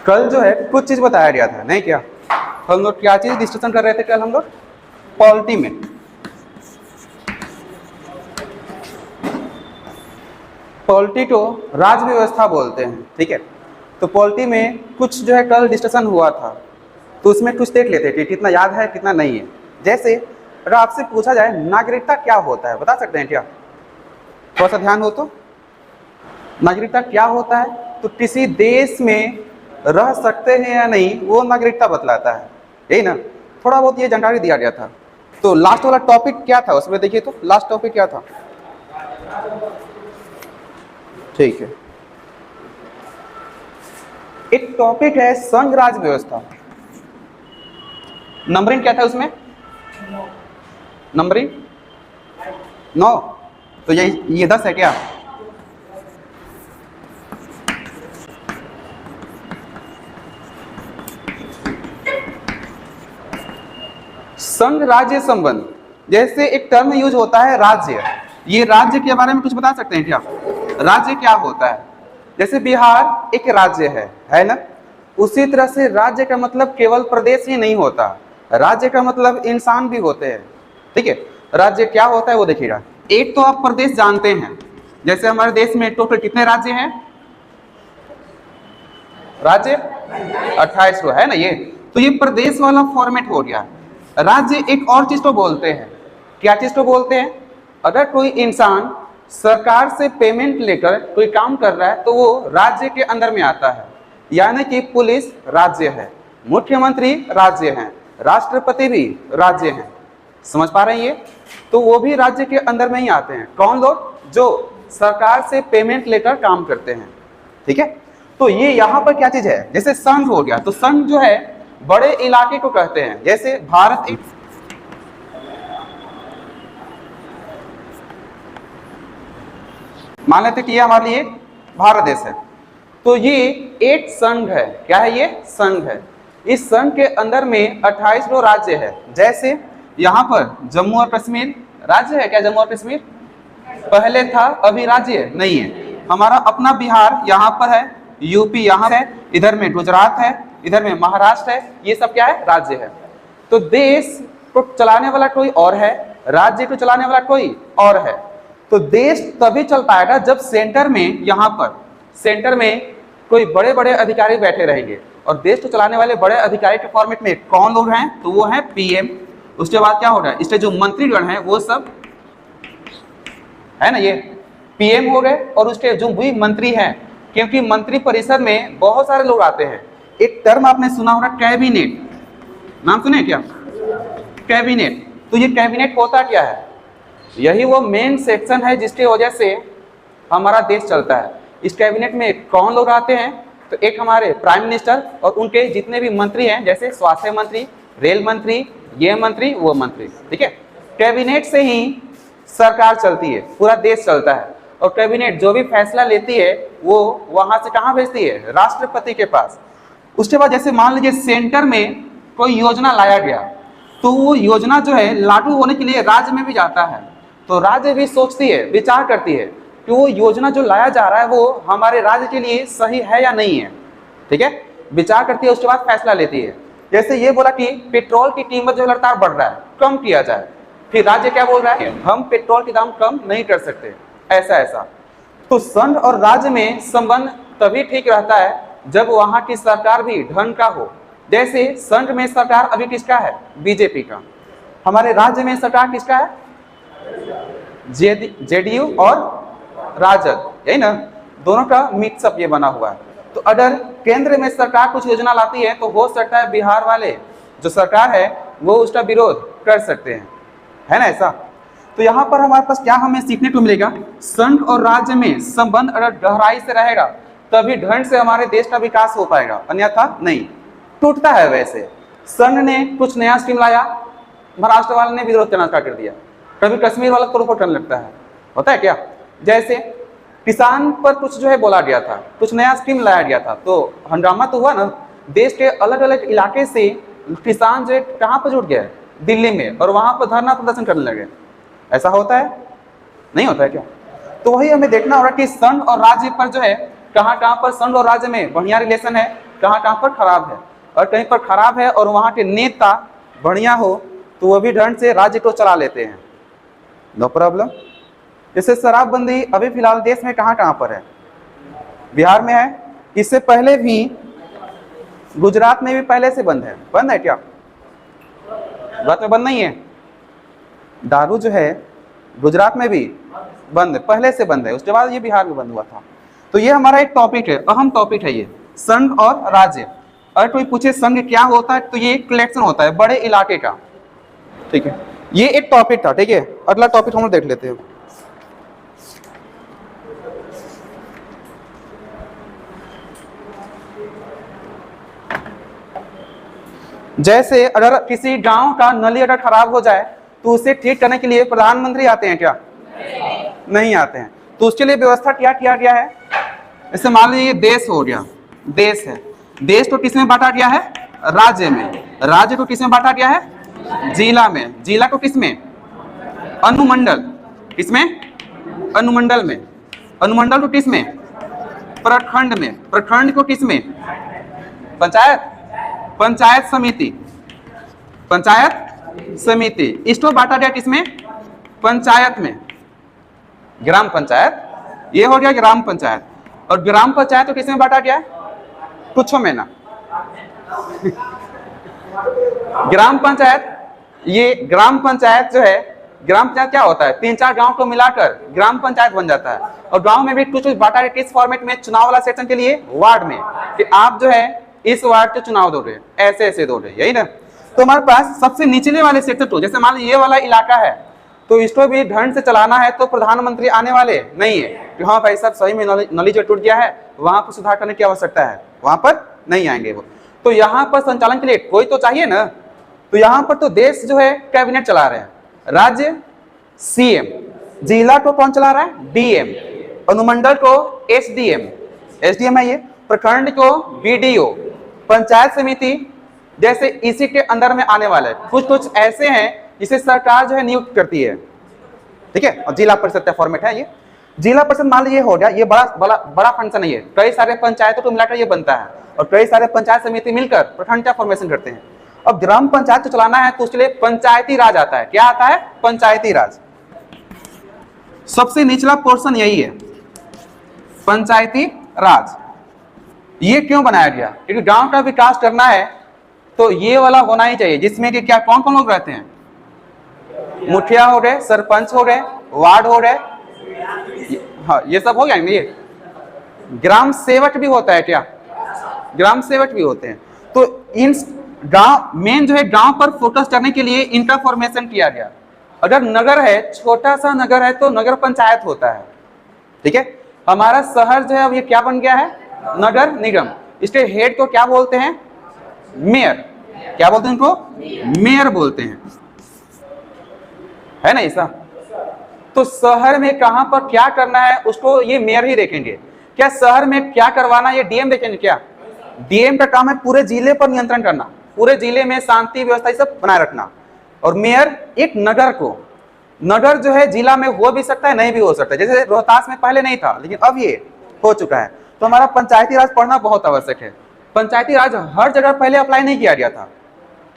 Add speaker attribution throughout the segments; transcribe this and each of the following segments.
Speaker 1: कल जो है कुछ चीज बताया गया था, नहीं क्या? हम लोग क्या चीज डिस्कशन कर रहे थे कल? हम लोग पॉलिटी में, पॉलिटी को राज व्यवस्था बोलते हैं, ठीक है। तो पॉलिटी में कुछ जो है कल डिस्कशन हुआ था, तो उसमें कुछ देख लेते कि कितना याद है कितना नहीं है। जैसे अगर आपसे पूछा जाए नागरिकता क्या होता है, बता सकते हैं क्या? थोड़ा सा ध्यान हो तो। नागरिकता क्या होता है? तो किसी देश में रह सकते हैं या नहीं वो नागरिकता बतलाता है, यही ना? थोड़ा बहुत ये जानकारी दिया गया था। तो लास्ट वाला टॉपिक क्या था उसमें देखिए, तो लास्ट टॉपिक क्या था? ठीक है, एक टॉपिक है संघ राज व्यवस्था। नंबरिंग क्या था उसमें? नंबरिंग 9। तो ये 10 है क्या? संघ राज्य संबंध, जैसे एक टर्म यूज होता है राज्य, ये राज्य के बारे में कुछ बता सकते हैं क्या? राज्य क्या होता है? जैसे बिहार एक राज्य है ना? उसी तरह से राज्य का मतलब केवल प्रदेश ही नहीं होता, राज्य का मतलब इंसान भी होते हैं, ठीक है। राज्य क्या होता है वो देखिएगा। एक तो आप प्रदेश जानते हैं, जैसे हमारे देश में टोटल कितने राज्य हैं? राज्य 28 है ना ये। तो ये प्रदेश वाला फॉर्मेट हो गया। राज्य एक और चीज तो बोलते हैं, क्या चीज तो बोलते हैं? अगर कोई इंसान सरकार से पेमेंट लेकर कोई काम कर रहा है तो वो राज्य के अंदर में आता है। यानी कि पुलिस राज्य है, मुख्यमंत्री राज्य हैं, राष्ट्रपति भी राज्य हैं। समझ पा रहे हैं ये? तो वो भी राज्य के अंदर में ही आते हैं। कौन लोग? जो सरकार से पेमेंट लेकर काम करते हैं, ठीक है। तो ये यहाँ पर क्या चीज है? जैसे संघ हो गया, तो संघ जो है बड़े इलाके को कहते हैं। जैसे भारत एक, मान लेते कि ये हमारे लिए भारत देश है, तो ये एक संघ है। क्या है ये? संघ है। इस संघ के अंदर में 28 राज्य है। जैसे यहाँ पर जम्मू और कश्मीर राज्य है क्या? जम्मू और कश्मीर पहले था, अभी राज्य नहीं है। हमारा अपना बिहार यहाँ पर है, यूपी यहाँ है, इधर में गुजरात है, इधर में महाराष्ट्र है, ये सब क्या है? राज्य है। तो देश को चलाने वाला कोई और है, राज्य को चलाने वाला कोई और है। तो देश तभी चल पाएगा जब सेंटर में, यहाँ पर सेंटर में कोई बड़े बड़े अधिकारी बैठे रहेंगे। और देश को चलाने वाले बड़े अधिकारी के फॉर्मेट में कौन लोग हैं? तो वो है पीएम। उसके बाद क्या होगा? इसके जो मंत्रीगण हैं वो सब है ना, ये पीएम हो गए। और उसके जो भी मंत्री हैं, क्योंकि मंत्री परिषद में बहुत सारे लोग आते हैं। एक टर्म आपने सुना होगा कैबिनेट, नाम सुने क्या? कैबिनेट। तो ये कैबिनेट होता क्या है? यही वो मेन सेक्शन है जिसकी वजह से हमारा देश चलता है। इस कैबिनेट में कौन लोग आते हैं? तो एक हमारे प्राइम मिनिस्टर और उनके जितने भी मंत्री हैं, जैसे स्वास्थ्य मंत्री, रेल मंत्री, ये मंत्री, वो मंत्री, ठीक है। कैबिनेट से ही सरकार चलती है, पूरा देश चलता है। और कैबिनेट जो भी फैसला लेती है वो वहां से कहाँ भेजती है? राष्ट्रपति के पास। उसके बाद जैसे मान लीजिए सेंटर में कोई योजना लाया गया, तो वो योजना जो है लागू होने के लिए राज्य में भी जाता है। तो राज्य भी सोचती है, विचार करती है कि वो योजना जो लाया जा रहा है वो हमारे राज्य के लिए सही है या नहीं है, ठीक है। विचार करती है, उसके बाद फैसला लेती है। जैसे ये बोला कि पेट्रोल की कीमत जो लगातार बढ़ रहा है, कम किया जाए। फिर राज्य क्या बोल रहा है? हम पेट्रोल के दाम कम नहीं कर सकते, ऐसा ऐसा। तो संघ और राज्य में संबंध तभी ठीक रहता है जब वहां की सरकार भी ढंग का हो। जैसे संघ में सरकार अभी किसका है? बीजेपी का। हमारे राज्य में सरकार किसका है? जेडीयू और राजद, यही ना, दोनों का मिक्सअप ये बना हुआ है। तो अगर केंद्र में सरकार कुछ योजना लाती है तो हो सकता है बिहार वाले जो सरकार है वो उसका विरोध कर सकते हैं, है ना ऐसा। तो यहाँ पर हमारे पास क्या हमें सीखने को मिलेगा? संघ और राज्य में संबंध अगर गहराई से रहेगा तभी ढंग से हमारे देश का विकास हो पाएगा, अन्यथा नहीं। टूटता है। वैसे संघ ने कुछ नया स्कीम लाया, महाराष्ट्र वाले ने विरोध करना स्टार्ट कर दिया, कभी कश्मीर वाला तोड़ फोड़ करने लगता है, होता है क्या? जैसे किसान पर कुछ जो है बोला गया था, कुछ नया स्कीम लाया गया था, तो हंगामा तो हुआ ना। देश के अलग अलग इलाके से किसान जो है कहाँ पर जुट गया? दिल्ली में, और वहां पर धरना प्रदर्शन करने लगे। ऐसा होता है? नहीं होता है क्या? तो वही हमें देखना होगा कि संघ और राज्य पर जो है कहाँ कहाँ पर संघ और राज्य में बढ़िया रिलेशन है, कहाँ कहाँ पर खराब है, और कहीं पर खराब है और वहाँ के नेता बढ़िया हो तो वो भी ढंग से राज्य को चला लेते हैं, नो प्रॉब्लम। जैसे शराबबंदी अभी फिलहाल देश में कहाँ कहाँ पर है, बिहार में है, इससे पहले भी गुजरात में भी पहले से बंद है क्या? गुजरात में बंद नहीं है, दारू जो है गुजरात में भी बंद है, पहले से बंद है, उसके बाद ये बिहार में बंद हुआ था। तो ये हमारा एक टॉपिक है, अहम टॉपिक है ये, संघ और राज्य। अगर कोई पूछे संघ क्या होता है तो ये एक कलेक्शन होता है बड़े इलाके का, ठीक है, ये एक टॉपिक था, ठीक है। अगला टॉपिक हम लोग देख लेते हैं। जैसे अगर किसी गांव का नली अगर खराब हो जाए तो उसे ठीक करने के लिए प्रधानमंत्री आते हैं क्या? नहीं आते हैं। तो उसके लिए व्यवस्था क्या किया गया है? जैसे मान लीजिए देश हो गया, देश है, देश को किस में बांटा गया है? राज्य में। राज्य को किस में बांटा गया है? जिला में। जिला को किस में? अनुमंडल। किसमें? अनुमंडल में। अनुमंडल को किस में? प्रखंड में। प्रखंड को किस में? पंचायत। पंचायत समिति। पंचायत समिति। इसको बांटा गया किसमें? पंचायत में। ग्राम पंचायत, ये हो गया ग्राम पंचायत। और ग्राम पंचायत को किसमें बांटा गया? कुछ में ना ग्राम पंचायत, ये ग्राम पंचायत जो है, ग्राम पंचायत क्या होता है? 3-4 गांव को मिलाकर ग्राम पंचायत बन जाता है। और गांव में भी कुछ बांटा है किस फॉर्मेट में? चुनाव वाला सेक्शन के लिए वार्ड में, कि आप जो है इस वार्ड के चुनाव दो रहे, ऐसे ऐसे दो रहे, यही ना। तो हमारे पास सबसे निचले वाले सेक्टर को, जैसे मान लीजिए ये वाला इलाका है, तो इसको भी ढंग से चलाना है तो प्रधानमंत्री आने वाले नहीं है कि हाँ भाई साहब सही में नली जो टूट गया है वहां पर सुधार करने की आवश्यकता है, वहां पर नहीं आएंगे वो। तो यहाँ पर संचालन के लिए कोई तो चाहिए ना। तो यहाँ पर तो देश जो है कैबिनेट चला रहे हैं, राज्य सीएम, जिला को कौन चला रहा है? डीएम, अनुमंडल को एसडीएम, एसडीएम है ये, प्रखंड को बीडीओ, पंचायत समिति जैसे इसी के अंदर में आने वाले कुछ कुछ ऐसे हैं जिसे सरकार जो है नियुक्त करती है, ठीक है। और जिला परिषद का फॉर्मेट है ये। जिला परिषद मान लीजिए हो गया, ये बड़ा फंक्शन है, ये कई सारे पंचायतों को मिलाकर ये बनता है और कई सारे पंचायत समिति मिलकर प्रखंड का फॉर्मेशन करते हैं। अब ग्राम पंचायत को चलाना है तो उसके लिए पंचायती राज आता है। क्या आता है? पंचायती राज। सबसे निचला पोर्शन यही है, पंचायती राज। ये क्यों बनाया गया? क्योंकि गांव का विकास करना है तो ये वाला होना ही चाहिए, जिसमें कि क्या कौन कौन लोग रहते हैं? मुखिया हो गए, सरपंच हो गए, वार्ड हो गए, हाँ ये सब हो गया। ये ग्राम सेवक भी होता है क्या? ग्राम सेवक भी होते हैं। तो इन गांव मेन जो है गांव पर फोकस करने के लिए इनका फॉर्मेशन किया गया। अगर नगर है, छोटा सा नगर है तो नगर पंचायत होता है, ठीक है। हमारा शहर जो है अब ये क्या बन गया है? नगर निगम। इसके हेड को क्या बोलते हैं? मेयर। क्या बोलते हैं इनको? मेयर बोलते हैं, है ना ऐसा। तो शहर में कहां पर क्या करना है उसको ये मेयर ही देखेंगे। क्या शहर में क्या करवाना ये डीएम देखेंगे क्या? डीएम का काम है पूरे जिले पर नियंत्रण करना, पूरे जिले में शांति व्यवस्था सब बनाए रखना। और मेयर एक नगर को, नगर जो है जिला में हो भी सकता है नहीं भी हो सकता है, जैसे रोहतास में पहले नहीं था लेकिन अब ये हो चुका है। तो हमारा पंचायती राज पढ़ना बहुत आवश्यक है। पंचायती राज हर जगह पहले अप्लाई नहीं किया गया था,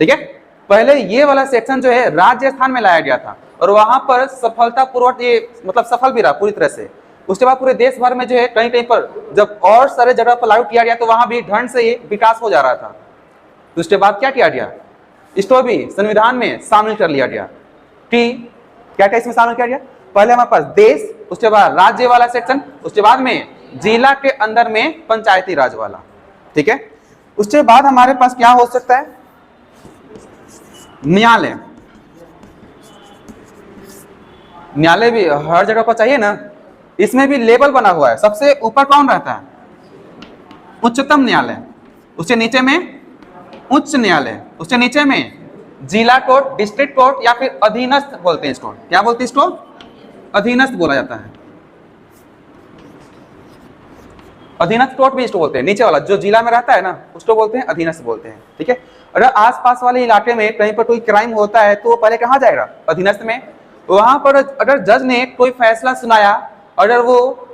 Speaker 1: ठीक है। पहले ये वाला सेक्शन जो है राज्य स्थान में लाया गया था और वहां पर सफलतापूर्वक ये मतलब सफल भी रहा पूरी तरह से। उसके बाद पूरे देश भर में जो है कहीं कहीं पर जब और सारे जगह पर लागू किया गया तो वहां भी ढंग से ये विकास हो जा रहा था। तो उसके बाद क्या किया गया? इसको भी संविधान में शामिल कर लिया गया कि क्या क्या इसमें शामिल किया गया? पहले हमारे पास देश, उसके बाद राज्य वाला सेक्शन, उसके बाद में जिला के अंदर में पंचायती राज वाला, ठीक है। उसके बाद हमारे पास क्या हो सकता है? न्यायालय। न्यायालय भी हर जगह पर चाहिए ना। इसमें भी लेवल बना हुआ है। सबसे ऊपर कौन रहता है? उच्चतम न्यायालय, उसके नीचे में उच्च न्यायालय, उसके नीचे में जिला कोर्ट, डिस्ट्रिक्ट कोर्ट या फिर अधीनस्थ बोलते हैं इसको। क्या बोलते हैं इसको? अधीनस्थ बोला जाता है। अधीनस्थ कोर्ट भी इसको बोलते हैं। नीचे वाला जो जिला में रहता है ना उसको बोलते हैं अधीनस्थ बोलते हैं, ठीक है। अगर आसपास वाले इलाके में कहीं पर कोई क्राइम होता है तो पहले कहाँ जाएगा? अधीनस्थ में। वहां पर अगर जज ने कोई फैसला सुनाया, अगर वो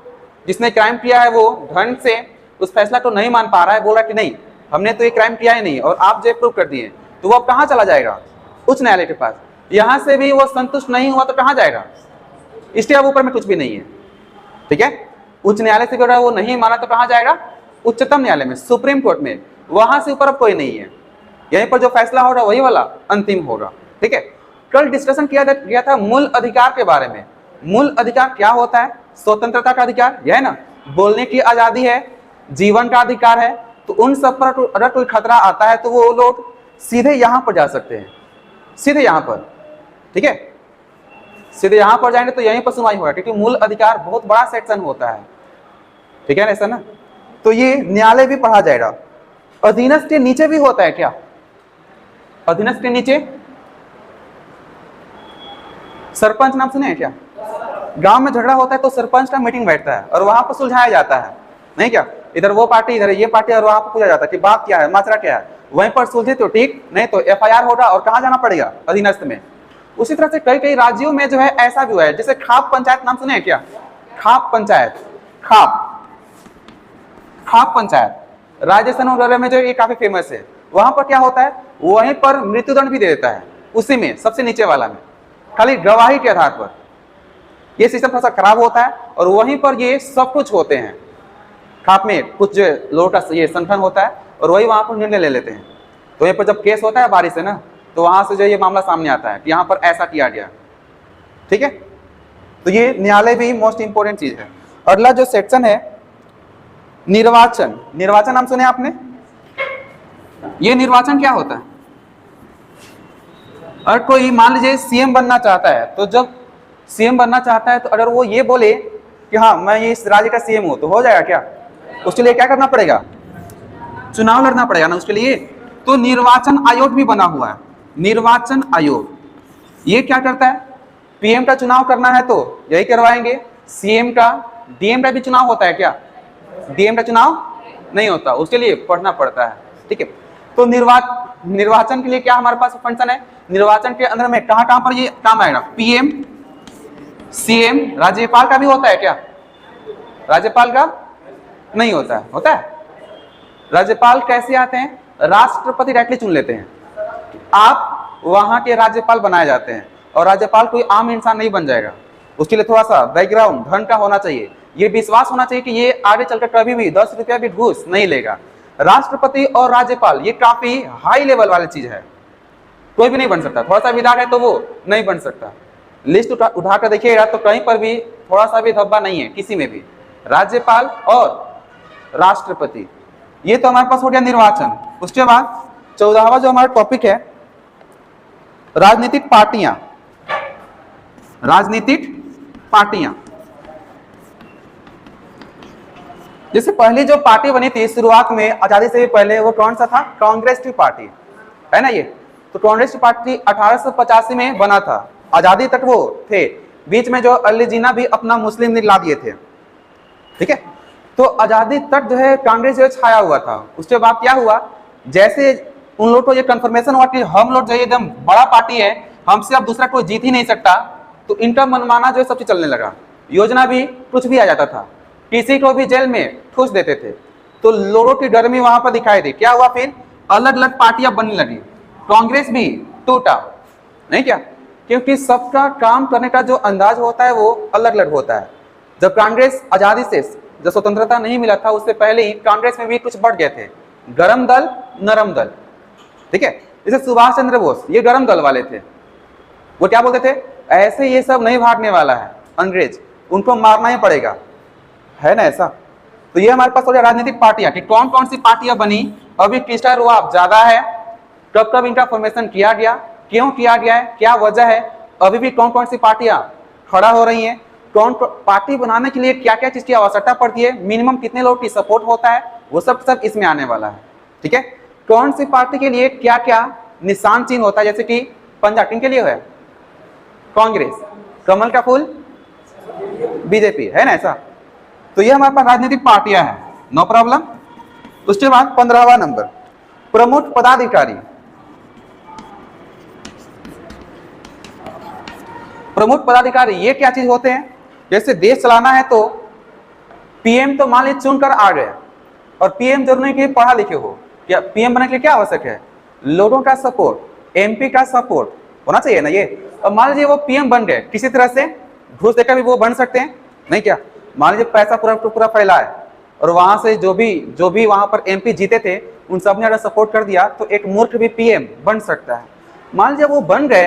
Speaker 1: जिसने क्राइम किया है वो ढंग से उस फैसला को नहीं मान पा रहा है, बोल रहा है कि नहीं हमने तो ये क्राइम किया ही नहीं और आप जो प्रूव कर दिए, तो वो अब कहाँ चला जाएगा? उच्च न्यायालय के पास। यहाँ से भी वो संतुष्ट नहीं हुआ तो कहाँ जाएगा? इसलिए अब ऊपर में कुछ भी नहीं है, ठीक है। उच्च न्यायालय से भी अगर वो नहीं माना तो कहाँ जाएगा? उच्चतम न्यायालय में, सुप्रीम कोर्ट में। वहां से ऊपर अब कोई नहीं है, यहीं पर जो फैसला होगा वही वाला अंतिम होगा, ठीक है। कल डिस्कशन किया गया था मूल अधिकार के बारे में। मूल अधिकार क्या होता है? स्वतंत्रता का अधिकार, यह है ना, बोलने की आजादी है, जीवन का अधिकार है। तो उन सब पर अगर कोई खतरा आता है तो वो लोग सीधे यहां पर जा सकते हैं, सीधे यहां पर, ठीक है। सीधे यहां पर जाएंगे तो यहीं पर सुनवाई होगा, क्योंकि मूल अधिकार बहुत बड़ा सेक्शन होता है, ठीक है ना, ऐसा ना। तो ये न्यायालय भी पढ़ा जाएगा। अधीनस्थ के नीचे भी होता है क्या? अधीनस्थ के नीचे सरपंच नाम सुने हैं क्या? गांव में झगड़ा होता है तो सरपंच का मीटिंग बैठता है और वहां पर सुलझाया जाता है, नहीं क्या? इधर वो पार्टी, इधर ये पार्टी, और वहां पर पूछा जाता है कि बात क्या है, माजरा क्या है। वहीं पर सुलझे तो ठीक, नहीं तो FIR होगा और कहां जाना पड़ेगा? अधीनस्थ में। उसी तरह से कई कई राज्यों में जो है ऐसा भी हुआ है, जैसे खाप पंचायत नाम सुने हैं क्या? खाप पंचायत, खाप पंचायत राजस्थान वगैरह में जो ये काफी फेमस है। वहां पर क्या होता है? वहीं पर मृत्युदंड भी दे देता है, उसी में सबसे नीचे वाला में, खाली गवाही के आधार पर। ये सिस्टम थोड़ा सा खराब होता है और वहीं पर ये सब कुछ होते हैं। खाप में कुछ जो लोगों का ये संगठन होता है और वही वहां पर निर्णय ले लेते हैं। तो यहाँ पर जब केस होता है बारिश से ना, तो वहां से जो ये मामला सामने आता है कि यहाँ पर ऐसा किया गया, ठीक है। तो ये न्यायालय भी मोस्ट इंपोर्टेंट चीज है। अगला जो सेक्शन है निर्वाचन। निर्वाचन नाम सुने आपने? ये निर्वाचन क्या होता है? और कोई मान लीजिए CM बनना चाहता है, तो जब CM बनना चाहता है तो अगर वो ये बोले कि हाँ मैं इस राज्य का CM हूं, तो हो जाएगा क्या? उसके लिए क्या करना पड़ेगा? चुनाव लड़ना पड़ेगा ना उसके लिए। तो निर्वाचन आयोग भी बना हुआ है। निर्वाचन आयोग ये क्या करता है? PM का चुनाव करना है तो यही करवाएंगे। CM का, DM का भी चुनाव होता है क्या? DM का चुनाव नहीं होता, उसके लिए पढ़ना पड़ता है, ठीक है। तो निर्वाचन के लिए क्या हमारे पास फंक्शन है? निर्वाचन के अंदर में कहां पर ये काम आएगा? PM, CM, राज्यपाल का भी होता है क्या? राज्यपाल का नहीं होता है। होता है? राज्यपाल कैसे आते हैं? राष्ट्रपति डायरेक्टली चुन लेते हैं, आप वहां के राज्यपाल बनाए जाते हैं। और राज्यपाल कोई आम इंसान नहीं बन जाएगा, उसके लिए थोड़ा सा बैकग्राउंड ढंग का होना चाहिए। ये विश्वास होना चाहिए कि ये आगे चलकर कभी भी 10 रुपया भी घूस नहीं लेगा। राष्ट्रपति और राज्यपाल ये काफी हाई लेवल वाली चीज है, कोई भी नहीं बन सकता। थोड़ा सा विधायक है तो वो नहीं बन सकता। लिस्ट उठाकर देखिएगा तो कहीं पर भी थोड़ा सा भी धब्बा नहीं है किसी में भी। राज्यपाल और राष्ट्रपति, ये तो हमारे पास हो गया निर्वाचन। उसके बाद 14वां जो हमारा टॉपिक है राजनीतिक पार्टियां। राजनीतिक पार्टियां, जैसे पहली जो पार्टी बनी थी शुरुआत में आजादी से भी पहले, वो कौन सा था? कांग्रेस की पार्टी है ना ये। तो कांग्रेस की पार्टी 1885 में बना था, आजादी तक वो थे। बीच में जो अली जिन्ना भी अपना मुस्लिम लीग ला दिए थे, ठीक है। तो आजादी तक जो है कांग्रेस जो छाया हुआ था। उसके बाद क्या हुआ? जैसे उन लोगों को ये कंफर्मेशन हुआ कि हम लोग जो एकदम बड़ा पार्टी है, हमसे अब दूसरा कोई जीत ही नहीं सकता, तो इनका मनमाना जो है सब चीज चलने लगा। योजना भी कुछ भी आ जाता था, किसी को भी जेल में ठूस देते थे। तो लोगों की गर्मी वहां पर दिखाई दी। क्या हुआ फिर? अलग अलग पार्टियां बनने लगी, कांग्रेस भी टूटा, नहीं क्या? क्योंकि सबका काम करने का जो अंदाज होता है वो अलग अलग होता है। जब कांग्रेस आजादी से जब स्वतंत्रता नहीं मिला था, उससे पहले ही कांग्रेस में भी कुछ बढ़ गए थे, गरम दल, नरम दल, ठीक है। जैसे सुभाष चंद्र बोस, ये गरम दल वाले थे। वो क्या बोलते थे? ऐसे ये सब नहीं भागने वाला है अंग्रेज, उनको मारना ही पड़ेगा, है ना ऐसा। तो ये हमारे पास हो गया राजनीतिक पार्टियां कि कौन कौन सी पार्टियां बनी, अभी किसका रुआब ज्यादा है, कब कब इनका फॉर्मेशन किया गया, क्यों किया गया है, क्या वजह है, अभी भी कौन कौन सी पार्टियां खड़ा हो रही हैं, कौन पार्टी बनाने के लिए क्या क्या चीज की आवश्यकता पड़ती है, मिनिमम कितने लोग की सपोर्ट होता है, वो सब इसमें आने वाला है, ठीक है। कौन सी पार्टी के लिए क्या क्या निशान चिन्ह होता है, जैसे कि पंजाब किन के लिए है? कांग्रेस, कमल का फूल बीजेपी, है ना ऐसा। तो ये हमारे पास राजनीतिक पार्टियां हैं, नो प्रॉब्लम। उसके बाद 15वां नंबर प्रमुख पदाधिकारी। प्रमुख पदाधिकारी ये क्या चीज होते हैं? जैसे देश चलाना है तो PM तो मान लीजिए चुनकर आ गए, और PM जरूर नहीं कि पढ़ा लिखे हो, क्या पीएम बनने के लिए क्या आवश्यक है? लोगों का सपोर्ट, एमपी का सपोर्ट होना चाहिए ना ये। अब मान लीजिए वो पीएम बन गए, किसी तरह से घूस देकर भी वो बन सकते हैं नहीं क्या? मान लीजिए पैसा पूरा पूरा फैला है और वहां से जो भी वहां पर एमपी जीते थे उन सब ने अगर सपोर्ट कर दिया तो एक मूर्ख भी पीएम बन सकता है। मान लीजिए वो बन गए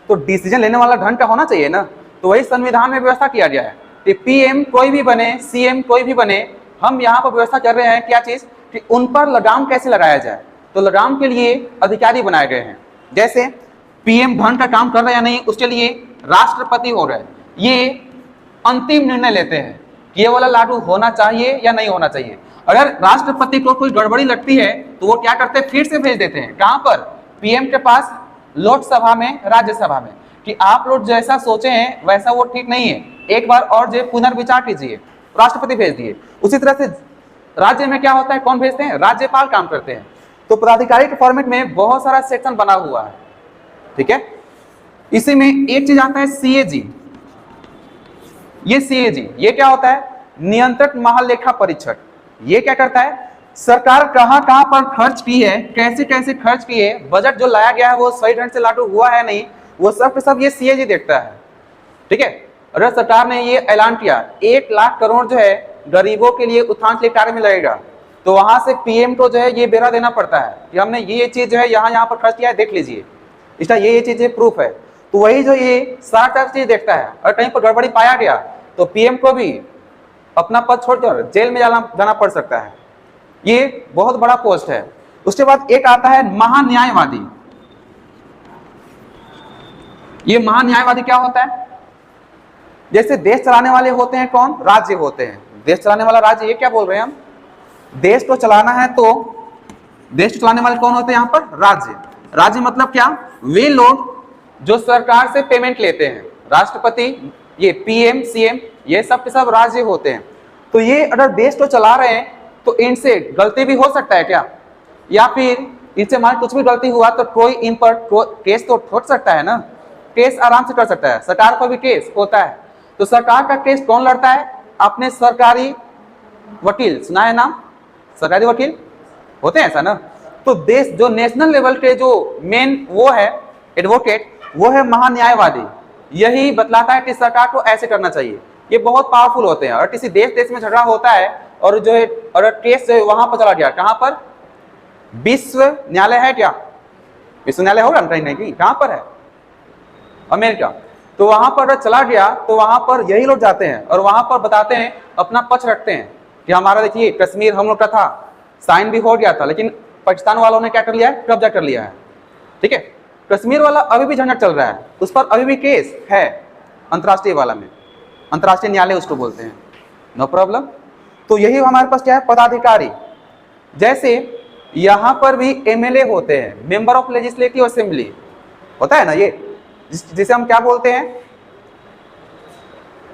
Speaker 1: तो डिसीजन लेने वाला ढंग का होना चाहिए ना। तो वही संविधान में व्यवस्था किया गया है कि पीएम कोई भी बने, सीएम कोई भी बने, हम यहाँ पर व्यवस्था कर रहे हैं क्या चीज कि उन पर लगाम कैसे लगाया जाए। तो लगाम के लिए अधिकारी बनाए गए हैं। जैसे पीएम ढंग का काम कर रहे हैं या नहीं उसके लिए राष्ट्रपति हो रहे हैं, ये अंतिम निर्णय लेते हैं कि ये वाला लागू होना चाहिए या नहीं होना चाहिए। अगर राष्ट्रपति को कोई गड़बड़ी लगती है तो वो क्या करते हैं, फिर से भेज देते हैं कहां पर? पीएम के पास, लोकसभा में, राज्यसभा में, कि आप लोग जैसा सोचे हैं वैसा वो ठीक नहीं है, एक बार और जो पुनर्विचार कीजिए। राष्ट्रपति भेज दिए। उसी तरह से राज्य में क्या होता है, कौन भेजते हैं? राज्यपाल काम करते हैं। तो पदाधिकारी के फॉर्मेट में बहुत सारा सेक्शन बना हुआ है, ठीक है। इसी में एक चीज आता है सीएजी। ये सीएजी ये क्या होता है? नियंत्रक महालेखा परीक्षक। ये क्या करता है? सरकार कहां कहां पर खर्च की है, कैसे कैसे खर्च की है, बजट जो लाया गया है वो सही ढंग से लागू हुआ है नहीं, वो सब के सब ये सीएजी देखता है, ठीक है। अगर सरकार ने ये ऐलान किया 1 लाख करोड़ जो है गरीबों के लिए उत्थान के कार्य में लगेगा, तो वहां से पीएम को जो है ये ब्यौरा देना पड़ता है कि हमने ये चीज जो है यहाँ पर खर्च किया है, देख लीजिए, इसका ये चीजें प्रूफ है। तो वही जो ये सारा चीज देखता है। और कहीं पर गड़बड़ी पाया गया तो पीएम को भी अपना पद छोड़कर जेल में जाना पड़ सकता है। ये बहुत बड़ा पोस्ट है। उसके बाद एक आता है महान्यायवादी। ये महान्यायवादी क्या होता है? जैसे देश चलाने वाले होते हैं कौन? राज्य होते हैं। देश चलाने वाला राज्य, ये क्या बोल रहे हैं हम? देश को चलाना है तो देश को चलाने वाले कौन होते हैं यहाँ पर? राज्य। राज्य मतलब क्या? वे लोग जो सरकार से पेमेंट लेते हैं, राष्ट्रपति, ये पीएम, सीएम, ये सब के सब राज्य होते हैं। तो ये अगर देश को चला रहे हैं तो इनसे गलती भी हो सकता है क्या? या फिर इनसे मान कुछ भी गलती हुआ तो कोई इन पर केस तो ठोक सकता है ना, केस आराम से कर सकता है। सरकार पर भी केस होता है। तो सरकार का केस कौन लड़ता है? अपने सरकारी वकील, सुना है नाम? सरकारी वकील होते हैं ऐसा ना। तो देश जो नेशनल लेवल के जो मेन वो है एडवोकेट, वो है महान्यायवादी। यही बतलाता है कि सरकार को ऐसे करना चाहिए। ये बहुत पावरफुल होते हैं। और किसी देश में झगड़ा होता है और जो है और केस जो है वहां पर चला गया, कहां पर? विश्व न्यायालय है क्या? विश्व न्यायालय होगा कहीं नहीं, कहां पर है? अमेरिका। तो वहां पर चला गया तो वहां पर यही लोग जाते हैं और वहां पर बताते हैं, अपना पक्ष रखते हैं कि हमारा देखिए कश्मीर हम लोग का था, साइन भी हो गया था, लेकिन पाकिस्तान वालों ने क्या कर लिया है? कब्जा कर लिया है, ठीक है। कश्मीर वाला अभी भी झंझट चल रहा है, उस पर अभी भी केस है अंतर्राष्ट्रीय वाला में, अंतर्राष्ट्रीय न्यायालय उसको बोलते हैं, नो प्रॉब्लम। तो यही हमारे पास क्या है? पदाधिकारी। जैसे यहां पर भी एमएलए होते हैं, मेंबर ऑफ लेजिस्लेटिव असेंबली होता है ना, ये जिसे हम क्या बोलते हैं?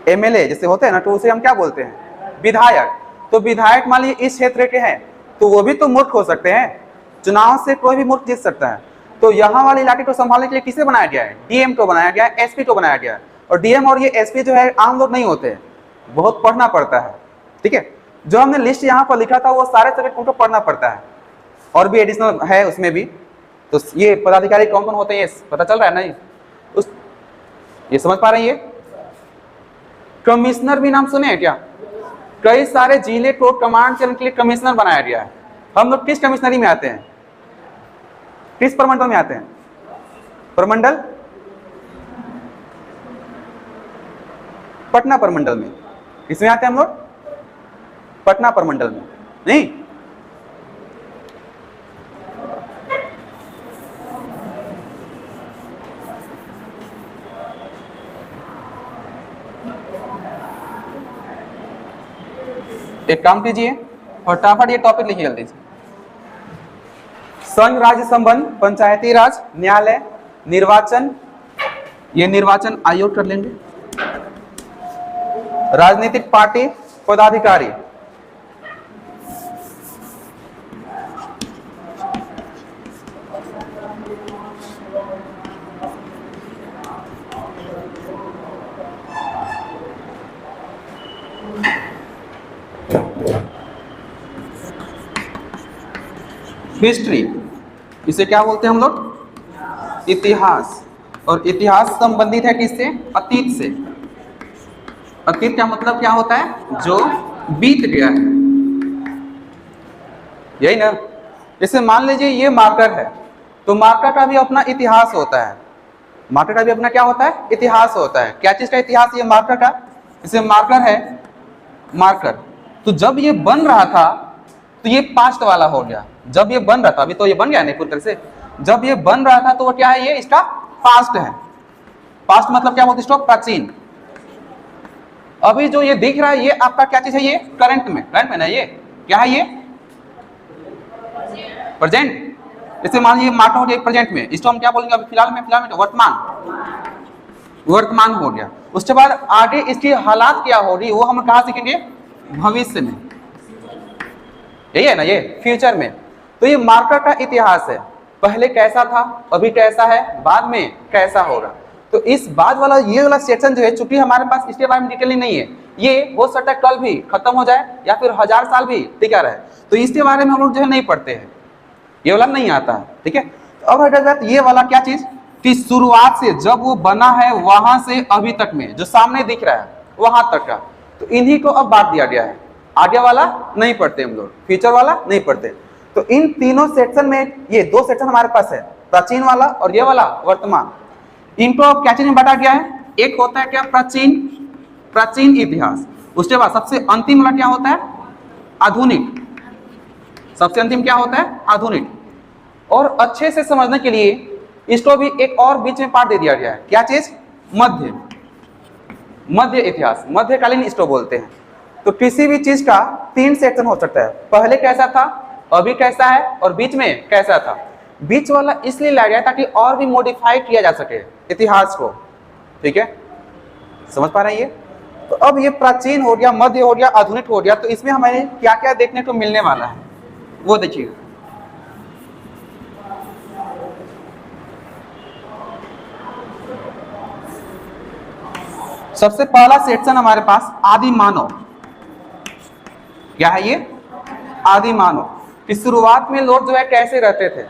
Speaker 1: एमएलए जैसे होते हैं ना, तो उसे हम क्या बोलते हैं? विधायक। तो विधायक मान लीजिए इस क्षेत्र के हैं तो वो भी तो मूर्ख हो सकते हैं, चुनाव से कोई भी मूर्ख जीत सकता है। तो यहाँ वाले इलाके को संभालने के लिए किसे बनाया गया है? डीएम को बनाया गया है, एसपी को बनाया गया है। और डीएम और ये एसपी जो है आम लोग नहीं होते, बहुत पढ़ना पड़ता है, ठीक है। जो हमने लिस्ट यहाँ पर लिखा था वो सारे सब्जेक्ट उनको पढ़ना पड़ता है, और भी एडिशनल है उसमें भी। तो ये पदाधिकारी कौन कौन होते हैं ये पता चल रहा है नहीं? ये समझ पा रहे हैं? ये कमिश्नर भी नाम सुने हैं क्या? कई सारे जिले को कमांड चलाने के लिए कमिश्नर बनाया गया है। हम लोग किस कमिश्नरी में आते हैं? किस प्रमंडल में आते हैं? प्रमंडल पटना प्रमंडल में। किसमें आते हैं हम लोग? पटना प्रमंडल में। नहीं, एक काम कीजिए, फटाफट ये टॉपिक लिखिए जल्दी से। संघ राज्य संबंध, पंचायती राज, न्यायालय, निर्वाचन, ये निर्वाचन आयोग कर लेंगे, राजनीतिक पार्टी, पदाधिकारी, हिस्ट्री, इसे क्या बोलते हैं हम लोग? इतिहास। और इतिहास संबंधित है किससे? अतीत से। अतीत का मतलब क्या होता है? जो बीत गया है, यही ना। जैसे मान लीजिए ये मार्कर है, तो मार्कर का भी अपना इतिहास होता है। मार्कर का भी अपना क्या होता है? इतिहास होता है। क्या चीज का इतिहास? ये मार्कर का। जैसे मार्कर है, मार्कर, तो जब ये बन रहा था तो ये पास्ट वाला हो गया। जब ये बन रहा था, अभी तो ये बन गया नहीं पूरी तरह से, जब ये बन रहा था तो वो क्या है? ये इसका पास्ट है। पास्ट मतलब क्या बोलते हैं इसको? प्राचीन। अभी जो ये दिख रहा है ये आपका क्या चीज है? ये करंट में, करंट में ना, ये क्या है? ये प्रेजेंट। जैसे मान लीजिए मार्कर हो गया प्रेजेंट में, इसको हम क्या बोलेंगे? अभी फिलहाल में वर्तमान, वर्तमान हो गया। उसके बाद आगे इसकी हालात क्या होगी वो हम कहाँ सीखेंगे? भविष्य में, यही है ना, ये फ्यूचर में। तो ये मार्कर का इतिहास है, पहले कैसा था, अभी कैसा है, बाद में कैसा होगा। तो इस बाद वाला ये वाला सेक्शन जो है, चूंकि हमारे पास इसके बारे में डिटेल नहीं है, ये हो सकता है कल भी खत्म हो जाए या फिर 1000 साल भी टिका रहे, तो इसके बारे में हम लोग जो है नहीं पढ़ते हैं, ये वाला नहीं आता है। ठीक है, तो अब अगर ये वाला क्या चीज कि शुरुआत से जब वो बना है वहां से अभी तक में जो सामने दिख रहा है वहां तक का, तो इन्हीं को अब बांट दिया गया है। आगे वाला नहीं पढ़ते हम लोग, फ्यूचर वाला नहीं पढ़ते। तो इन तीनों सेक्शन में ये दो सेक्शन हमारे पास है, प्राचीन वाला और ये वाला वर्तमान। इनको अब क्या चीज में बांटा गया है? एक होता है क्या? प्राचीन, प्राचीन इतिहास। उसके बाद सबसे अंतिम वाला क्या होता है? आधुनिक। सबसे अंतिम क्या होता है? आधुनिक। और अच्छे से समझने के लिए इसको भी एक और बीच में पार्ट दे दिया गया है। क्या चीज? मध्य, मध्य इतिहास, मध्यकालीन इसको बोलते हैं। तो किसी भी चीज का 3 सेक्शन हो सकता है, पहले कैसा था, अभी कैसा है और बीच में कैसा था। बीच वाला इसलिए लाया गया ताकि और भी मॉडिफाई किया जा सके इतिहास को। ठीक है, समझ पा रहे हैं ये? तो अब ये प्राचीन हो गया, मध्य हो गया, आधुनिक हो गया, तो इसमें हमें क्या क्या देखने को मिलने वाला है वो देखिए। सबसे पहला सेक्शन हमारे पास आदि मानव। क्या है ये? आदि मानव। कि शुरुआत में लोग जो है कैसे रहते थे,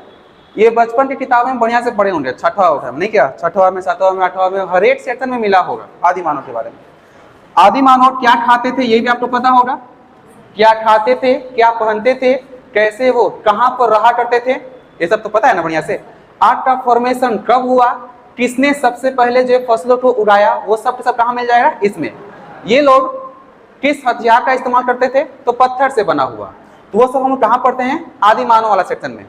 Speaker 1: ये बचपन की किताबें में बढ़िया से पढ़े होंगे, छठवा उठा नहीं क्या, छठवा में, सातवां में, आठवां में, हर एक सेक्शन में मिला होगा आदि मानव के बारे में। आदि मानव क्या खाते थे ये भी आपको पता होगा, क्या खाते थे, क्या पहनते थे, कैसे वो कहां पर रहा करते थे, ये सब तो पता है ना बढ़िया से। आर्ट का फॉर्मेशन कब हुआ, किसने सबसे पहले जो फसलों को उगाया, वो सब कहां मिल जाएगा? इसमें। ये लोग किस हथियार का इस्तेमाल करते थे? तो पत्थर से बना हुआ। तो वो सब हम कहां पढ़ते हैं? आदि मानव वाला सेक्शन में।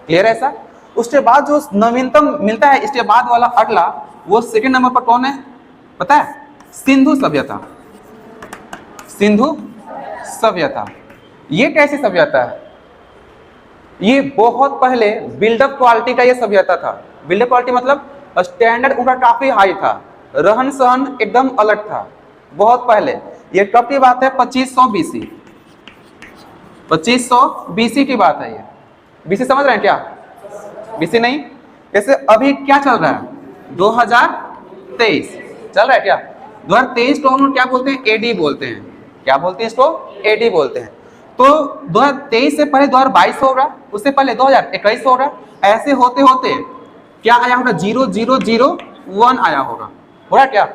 Speaker 1: क्लियर है ऐसा? उसके बाद जो नवीनतम मिलता है इसके बाद वाला अगला, वो सेकंड नंबर पर कौन है पता है? सिंधु सभ्यता। सिंधु सभ्यता ये कैसी सभ्यता है? ये बहुत पहले बिल्डअप क्वालिटी का ये सभ्यता था। बिल्डअप क्वालिटी मतलब स्टैंडर्ड उनका काफी हाई था, रहन सहन एकदम अलग था बहुत पहले। ये कब की बात है? 2500 BC, 2500 BC की बात है ये। BC समझ रहे हैं क्या? BC नहीं, जैसे अभी क्या चल रहा है? 2023 चल रहा है क्या? 2023 को हम क्या बोलते हैं? AD बोलते हैं। क्या बोलते हैं इसको? AD बोलते हैं। तो 2023 से पहले 2022 होगा, उससे पहले 2021 होगा, ऐसे होते होते क्या आया होगा? 0001 आया होगा। हो रहा क्या?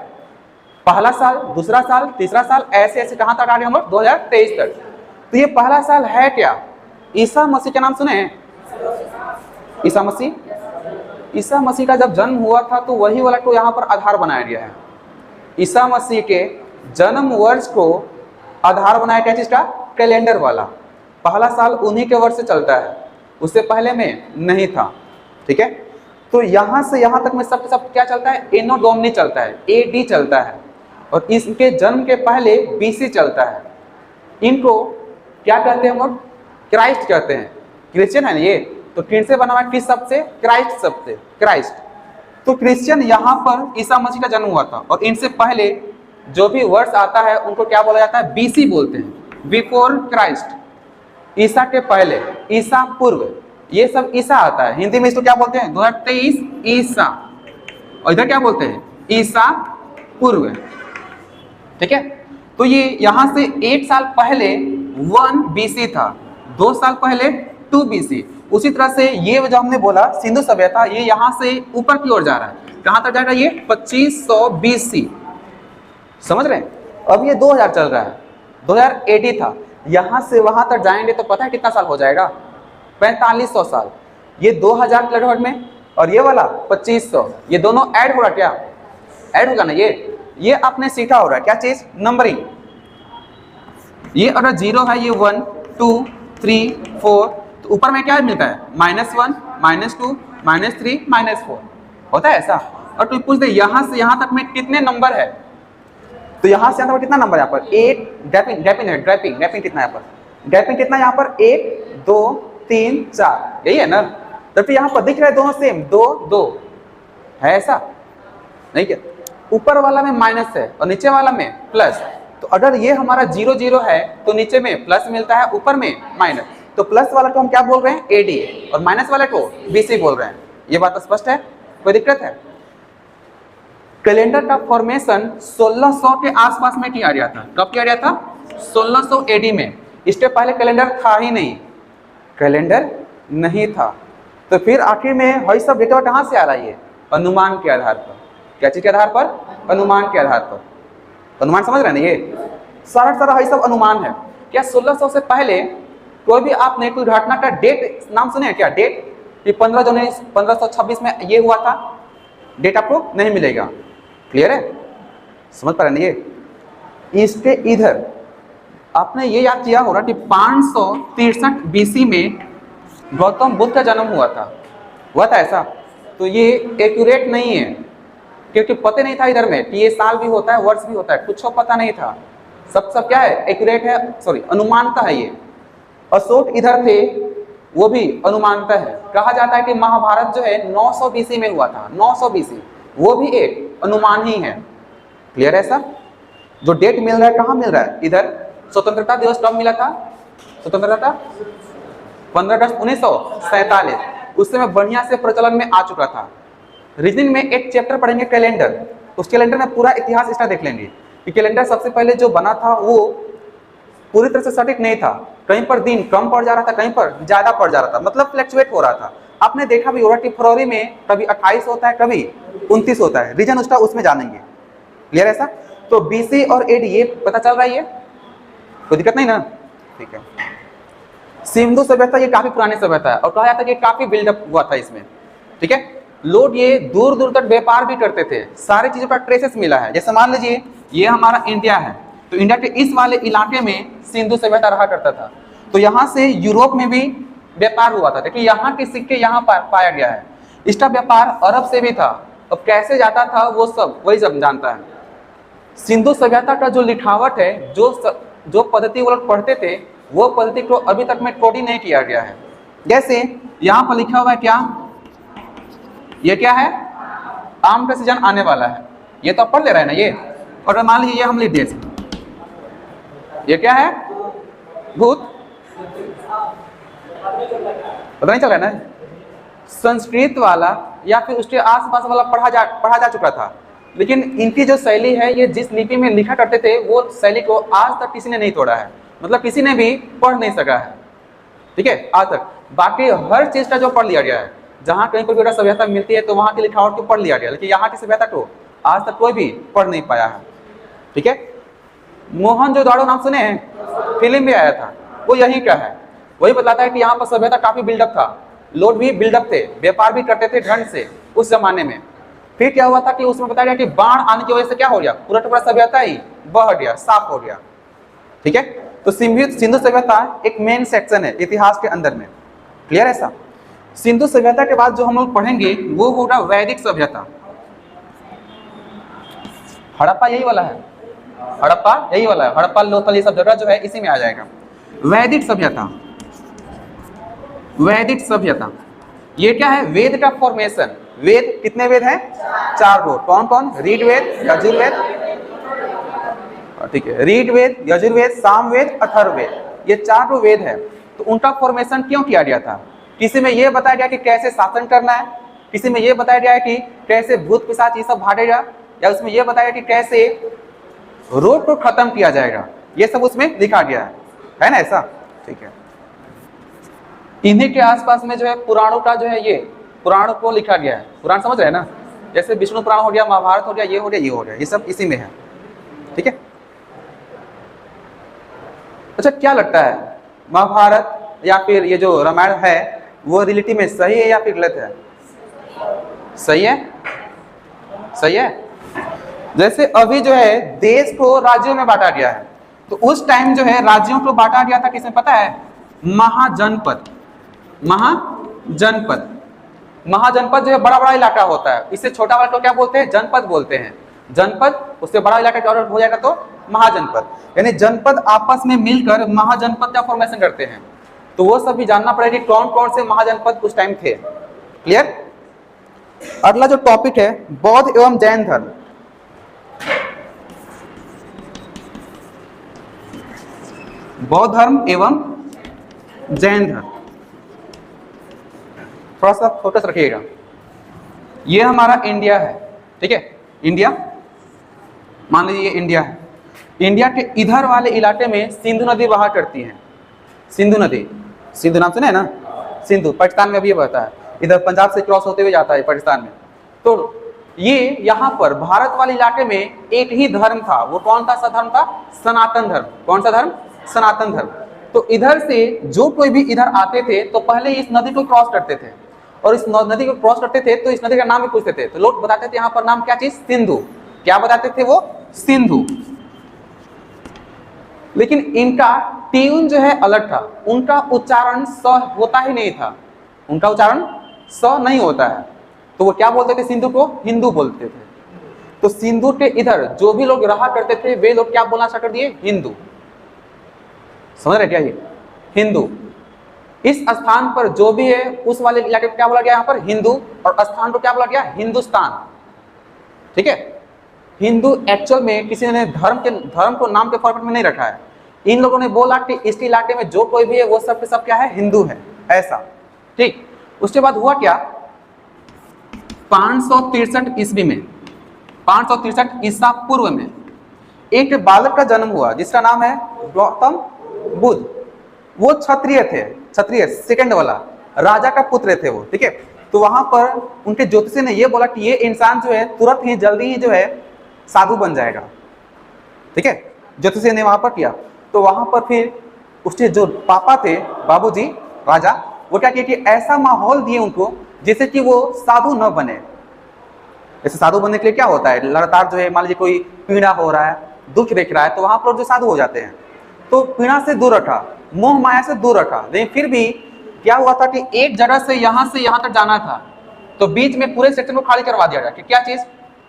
Speaker 1: पहला साल, दूसरा साल, तीसरा साल, ऐसे ऐसे कहां तक आ गए हम लोग? 2023 तक। तो ये पहला साल है क्या? ईसा मसीह का नाम सुने हैं? ईसा मसीह, ईसा मसीह का जब जन्म हुआ था तो वही वाला को यहाँ पर आधार बनाया गया है। ईसा मसीह के जन्म वर्ष को आधार बनाया क्या चीज का? कैलेंडर वाला। पहला साल उन्हीं के वर्ष से चलता है, उससे पहले में नहीं था। ठीक है, तो यहां से यहां तक में सब क्या चलता है? एनो डोमिनी चलता है, AD चलता है, और इसके जन्म के पहले BC चलता है। इनको क्या कहते हैं हम लोग? क्राइस्ट कहते हैं। क्रिश्चियन है ना ये, तो किन से बना हुआ? किस शब्द से? क्राइस्ट शब्द से, क्राइस्ट। तो क्रिश्चियन यहाँ पर ईसा मसीह का जन्म हुआ था, और इनसे पहले जो भी वर्ष आता है उनको क्या बोला जाता है? BC बोलते हैं, बिफोर क्राइस्ट। ईसा के पहले, ईसा पूर्व, ये सब ईसा आता है। हिंदी में इसको क्या बोलते हैं? 2023 ईसा, और इधर क्या बोलते हैं? ईसा पूर्व। ठीक है, तो ये यहां से 1 साल पहले 1 BC था, 2 साल पहले 2 BC, उसी तरह से ये जो हमने बोला सिंधु सभ्यता, ये यहाँ से ऊपर की ओर जा रहा है। कहाँ तक जाएगा ये 2500 BC, समझ रहे हैं। अब ये 2000 चल रहा है, 2000 AD था, यहाँ से वहां तक जाएंगे तो पता है कितना साल हो जाएगा, 4500 साल। ये 2000 किलोमीटर में और ये वाला 2500, ये दोनों ऐड हो रहा, क्या ऐड होगा ना, ये आपने सीखा हो रहा है क्या चीज, नंबरिंग। ये अगर 0 है, ये 1 2 3 4, तो ऊपर में क्या मिलता है, -1 -2 -3 -4, होता है ऐसा। और तू पूछ दे यहाँ से यहाँ तक में कितने नंबर है, तो यहाँ से यहाँ तक कितना नंबर है, यहाँ पर 8, ड्रैपिंग कितना है यहाँ पर, ड्रैपिंग कितना है यहाँ पर, 1 2 3 4, यही है ना। तो फिर यहाँ पर दिख रहा है दोनों सेम, 2 2 है, ऐसा नहीं क्या, ऊपर वाला में माइनस है और नीचे वाला में प्लस। तो अगर ये हमारा 0 0 है तो नीचे में प्लस मिलता है, ऊपर में माइनस। तो प्लस वाला को हम क्या बोल रहे हैं, AD, और माइनस वाले को BC बोल रहे हैं। ये बात स्पष्ट है, कोई दिक्कत है। कैलेंडर का फॉर्मेशन 1600 के आसपास में किया गया था। कब किया गया था, 1600 AD में। इसके पहले कैलेंडर था ही नहीं, कैलेंडर नहीं था। तो फिर आखिर में वही सब डेटा कहाँ से आ रहा है, ये अनुमान के आधार पर। क्या चीज के आधार पर, अनुमान के आधार पर। अनुमान समझ रहे हैं ना, ये सारा वही सब अनुमान है। क्या 1600 से पहले कोई भी आपने कोई घटना का डेट नाम सुने क्या, डेट कि 15 जनवरी 1526 में ये हुआ था, डेट आपको नहीं मिलेगा। क्लियर है, समझ पा रहे हैं ये। इसके इधर आपने ये याद किया होगा कि 563 BC में गौतम बुद्ध का जन्म हुआ था ऐसा। तो ये एक्यूरेट नहीं है, क्योंकि पता नहीं था इधर में कि ये साल भी होता है, वर्ष भी होता है, कुछ पता नहीं था। सब क्या है, एक्यूरेट है, सॉरी अनुमानता है ये। अशोक इधर थे, वो भी अनुमानता है। कहा जाता है कि महाभारत जो है 900 BC में हुआ था, 900 BC, वो भी एक अनुमान ही है। क्लियर है सर। जो डेट मिल रहा है कहाँ मिल रहा है, इधर। स्वतंत्रता दिवस कब मिला था, स्वतंत्रता 15 अगस्त 1947, उस समय बढ़िया से प्रचलन में आ चुका था। रीजनिंग में एक चैप्टर पढ़ेंगे कैलेंडर, उस कैलेंडर में पूरा इतिहास इसका देख लेंगे कि कैलेंडर सबसे पहले जो बना था वो पूरी तरह से सटीक नहीं था। कहीं पर दिन कम पड़ जा रहा था, कहीं पर ज्यादा पड़ जा रहा था, मतलब फ्लक्चुएट हो रहा था। आपने देखा भी होगा कि फरवरी में कभी 28 होता है, कभी 29 होता है। रीजन उसका उसमें जानेंगे। क्लियर है सर। तो BC और AD ये पता चल रहा है, ये कोई दिक्कत नहीं ना, ठीक है। सिंधु सभ्यता ये काफी पुरानी सभ्यता है और कहा जाता है कि काफी बिल्डअप हुआ था इसमें, ठीक है। लोग ये दूर दूर तक व्यापार भी करते थे, सारी चीजों का ट्रेसेस मिला है। जैसे मान लीजिए ये हमारा इंडिया है, तो इंडिया के इस वाले इलाके में सिंधु सभ्यता रहा करता था। तो यहाँ से यूरोप में भी व्यापार हुआ था, देखिए यहाँ के सिक्के यहाँ पाया गया है। इसका व्यापार अरब से भी था, अब कैसे जाता था वो सब वही सब जानता है। सिंधु सभ्यता का जो लिखावट है, जो पद्धति वो लोग पढ़ते थे, वो पद्धति को अभी तक में कोडी नहीं किया गया है। जैसे यहाँ पर लिखा हुआ है क्या, ये क्या है, आम का सीजन आने वाला है, ये तो आप पढ़ ले रहे हैं ना ये। और मान लीजिए ये हम लिख दिए, ये क्या है, भूत, पता नहीं चल रहा है ना। संस्कृत वाला या फिर उसके आसपास वाला पढ़ा जा चुका था, लेकिन इनकी जो शैली है, ये जिस लिपि में लिखा करते थे वो शैली को आज तक किसी ने नहीं तोड़ा है, मतलब किसी ने भी पढ़ नहीं सका है, ठीक है, आज तक। बाकी हर चीज का जो पढ़ लिया गया है, जहाँ कहीं कोई भी सभ्यता मिलती है तो वहाँ की लिखावट को पढ़ लिया गया, लेकिन यहाँ की सभ्यता को आज तक कोई भी पढ़ नहीं पाया है, ठीक है। मोहनजोदाड़ो नाम सुने हैं, फिल्म भी आया था, वो यही का है। वही बताता है कि यहाँ पर सभ्यता काफी बिल्डअप था, लोग भी बिल्डअप थे, व्यापार भी करते थे ढंग से उस जमाने में। फिर क्या हुआ था कि उसमें बताया गया कि बाढ़ आने की वजह से क्या हो गया, पूरा टुकड़ा सभ्यता ही बह गया, साफ हो गया, ठीक है। तो सिंधु सभ्यता एक मेन सेक्शन है इतिहास के अंदर में। क्लियर है साहब। सिंधु सभ्यता के बाद जो हम लोग पढ़ेंगे वो होगा वैदिक सभ्यता। हड़प्पा यही वाला है, हड़प्पा यही वाला है, हड़प्पा लोथल ये सब जगह जो है इसी में आ जाएगा। वैदिक सभ्यता, वैदिक सभ्यता ये क्या है, वेद का फॉर्मेशन। वेद कितने वेद हैं, 4 गो। कौन कौन, ऋग्वेद, यजुर्वेद, ठीक है, ऋग्वेद, यजुर्वेद, सामवेद, अथर्ववेद, ये 4 गो वेद है। तो उनका फॉर्मेशन क्यों किया गया था, किसी में यह बताया गया कि कैसे शासन करना है, किसी में यह बताया गया है कि कैसे भूत पिशाच ये सब भागेगा, या उसमें यह बताया गया कि कैसे रोग को खत्म किया जाएगा, ये सब उसमें लिखा गया है ना, ऐसा, ठीक है। इन्हीं के आसपास में जो है पुराणों का जो है ये पुराण को लिखा गया है। पुराण समझ रहे हैं ना, जैसे विष्णु पुराण हो गया, महाभारत हो गया, ये हो गया, ये हो गया, ये सब इसी में है। ठीक है। अच्छा, क्या लगता है महाभारत या फिर ये जो रामायण है वो रियलिटी में सही है या फिर गलत है? सही है, सही है। जैसे अभी जो है देश को राज्यों में बांटा गया है, तो उस टाइम जो है राज्यों को बांटा गया था किसमें पता है? महाजनपद। महाजनपद, महाजनपद जो है बड़ा बड़ा इलाका होता है, इससे छोटा वाला को क्या बोलते हैं? जनपद बोलते हैं। जनपद, उससे बड़ा इलाका क्या हो जाएगा तो महाजनपद। यानी जनपद आपस में मिलकर महाजनपद का फॉर्मेशन करते हैं। तो वो सब भी जानना पड़ेगा कि कौन कौन से महाजनपद उस टाइम थे। क्लियर? अगला जो टॉपिक है बौद्ध एवं जैन धर्म। बौद्ध धर्म एवं जैन धर्म, थोड़ा सा फोकस रखिएगा। ये हमारा इंडिया है, ठीक है, इंडिया, मान लीजिए ये इंडिया है। इंडिया के इधर वाले इलाके में सिंधु नदी बहा करती है। सिंधु नदी, सिंधु नाम सुने ना? सिंधु पाकिस्तान में भी बहता है, इधर पंजाब से क्रॉस होते हुए जाता है पाकिस्तान में। तो ये यहाँ पर भारत वाले इलाके में एक ही धर्म था। वो कौन सा धर्म था? सनातन धर्म। कौन सा धर्म? सनातन धर्म। तो इधर से जो कोई भी इधर आते थे तो पहले इस नदी को क्रॉस करते थे, और इस नदी को क्रॉस करते थे तो इस नदी का नाम भी पूछते थे। तो लोग बताते थे यहाँ पर नाम क्या चीज? सिंधु। क्या बताते थे वो? सिंधु। लेकिन इनका ट्यून जो है अलग था, उनका उच्चारण स होता ही नहीं था, उनका उच्चारण स नहीं होता है। तो वो क्या बोलते थे? सिंधु को हिंदू बोलते थे। तो सिंधु के इधर जो भी लोग रहा करते थे वे लोग क्या बोलना स्टार्ट कर दिए? हिंदू। समझ रहे क्या? ये हिंदू। इस स्थान पर जो भी है उस वाले इलाके को क्या बोला गया? यहाँ पर हिंदू, और स्थान को क्या बोला गया? हिंदुस्तान। ठीक है। हिंदू एक्चुअल में किसी ने धर्म को नाम के फॉर्मेट में नहीं रखा है। इन लोगों ने बोला कि इस इलाके में जो कोई भी है वो सब के सब क्या है? हिंदू है, ऐसा। ठीक। उसके बाद हुआ क्या? 563 ईस्वी में, 563 ईसा पूर्व में एक बालक का जन्म हुआ जिसका नाम है गौतम बुद्ध। वो क्षत्रिय थे, क्षत्रिय सेकंड वाला राजा का पुत्र थे वो। ठीक है। तो वहां पर उनके ज्योतिषी ने ये बोला कि ये इंसान जो है तुरंत ही जल्दी ही जो है साधु बन जाएगा। ठीक है। ज्योतिषी ने वहां पर किया। तो वहां पर फिर उसके जो पापा थे, बाबूजी राजा, वो क्या किया कि ऐसा माहौल दिए उनको जिससे कि वो साधु न बने। जैसे साधु बनने के लिए क्या होता है? लगातार जो है मान लीजिए कोई पीड़ा हो रहा है, दुख देख रहा है, तो वहां पर जो साधु हो जाते हैं। तो पीड़ा से दूर रखा, मोह माया से दूर रखा। लेकिन फिर भी क्या हुआ था कि एक जगह से यहाँ तक जाना था, तो बीच में पूरे सेक्शन को खाली करवा दिया गया। कि क्या चीज?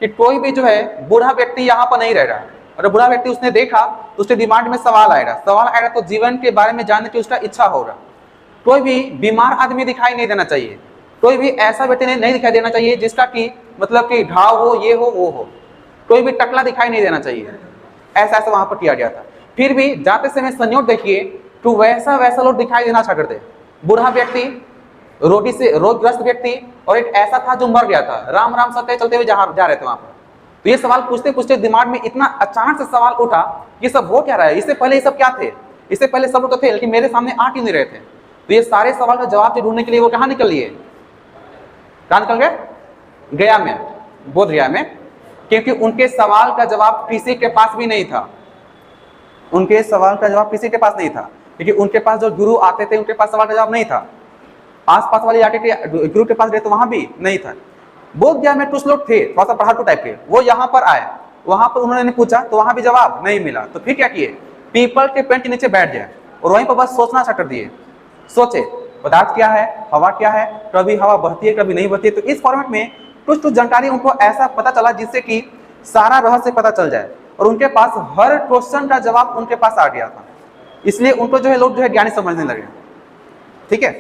Speaker 1: कि कोई भी जो है बूढ़ा व्यक्ति यहाँ पर नहीं रह रहा। और बूढ़ा व्यक्ति उसने देखा तो उसके दिमाग में सवाल आएगा तो जीवन के बारे में जानने की उसका इच्छा होगा। कोई भी बीमार आदमी दिखाई नहीं देना चाहिए, कोई भी ऐसा व्यक्ति नहीं दिखाई देना चाहिए जिसका कि मतलब कि घाव हो, ये हो, वो हो। कोई भी टकला दिखाई नहीं देना चाहिए। ऐसा वहां पर किया गया था। फिर भी जाते समय संयोग देखिए तो वैसा लोग दिखाई देना चाह करते। बूढ़ा व्यक्ति, रोटी से रोगग्रस्त व्यक्ति, और एक ऐसा था जो मर गया था। राम राम सत्य चलते हुए जा रहे थे वहां पर। तो ये सवाल पूछते पूछते दिमाग में इतना अचानक से सवाल उठा, ये सब हो क्या रहा है? इससे पहले ये सब क्या थे? इससे पहले सब लोग तो थे, लेकिन मेरे सामने आ क्यों नहीं रहे थे? तो ये सारे सवाल का जवाब ढूंढने के लिए वो कहाँ निकल लिए? कहाँ निकल गए? गया में, बोध गया में। क्योंकि उनके सवाल का जवाब किसी के पास भी नहीं था। उनके सवाल का जवाब किसी के पास नहीं था, क्योंकि उनके पास जो गुरु आते थे उनके पास सवाल का जवाब नहीं था। आसपास वाले इलाके के गुरु के पास गए तो वहां भी नहीं था। बोध गया में कुछ लोग थे थोड़ा सा पढ़ाकू टाइप के, वो यहाँ पर आए, वहां पर उन्होंने पूछा तो वहां भी जवाब नहीं मिला। तो फिर क्या किए? पीपल के पेड़ के नीचे बैठ गए और वहीं पर बस सोचना स्टार्ट कर दिए। सोचे पदार्थ क्या है, हवा क्या है, कभी हवा बहती है कभी नहीं बहती है। तो इस फॉर्मेट में कुछ जानकारी उनको ऐसा पता चला जिससे कि सारा रहस्य पता चल जाए, और उनके पास हर क्वेश्चन का जवाब उनके पास आ गया था। इसलिए उनको जो है लोग जो है ज्ञानी समझने लगे। ठीक है।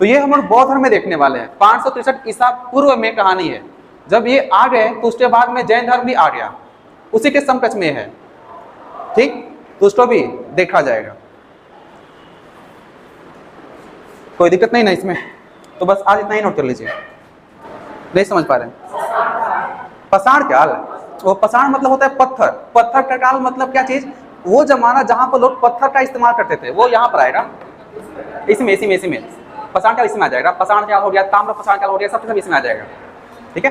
Speaker 1: तो ये हम लोग बौद्ध धर्म में देखने वाले हैं। 563 ईसा पूर्व में कहानी है। जब ये आ गए तो उसके बाद में जैन धर्म भी आ गया, उसी के समकक्ष में है। ठीक। तो उसको भी देखा जाएगा, कोई दिक्कत नहीं ना इसमें। तो बस आज इतना ही नोट कर लीजिए। नहीं समझ पा रहे? पसाण काल, वो पसाण मतलब होता है पत्थर। पत्थर का काल मतलब क्या चीज? वो जमाना जहां पर लोग पत्थर का इस्तेमाल करते थे, वो यहाँ पर आएगा। इसी में पाषाण काल इसमें आ जाएगा, पाषाण काल हो गया, ताम्र पाषाण काल हो गया, सब इसमें आ जाएगा। ठीक है,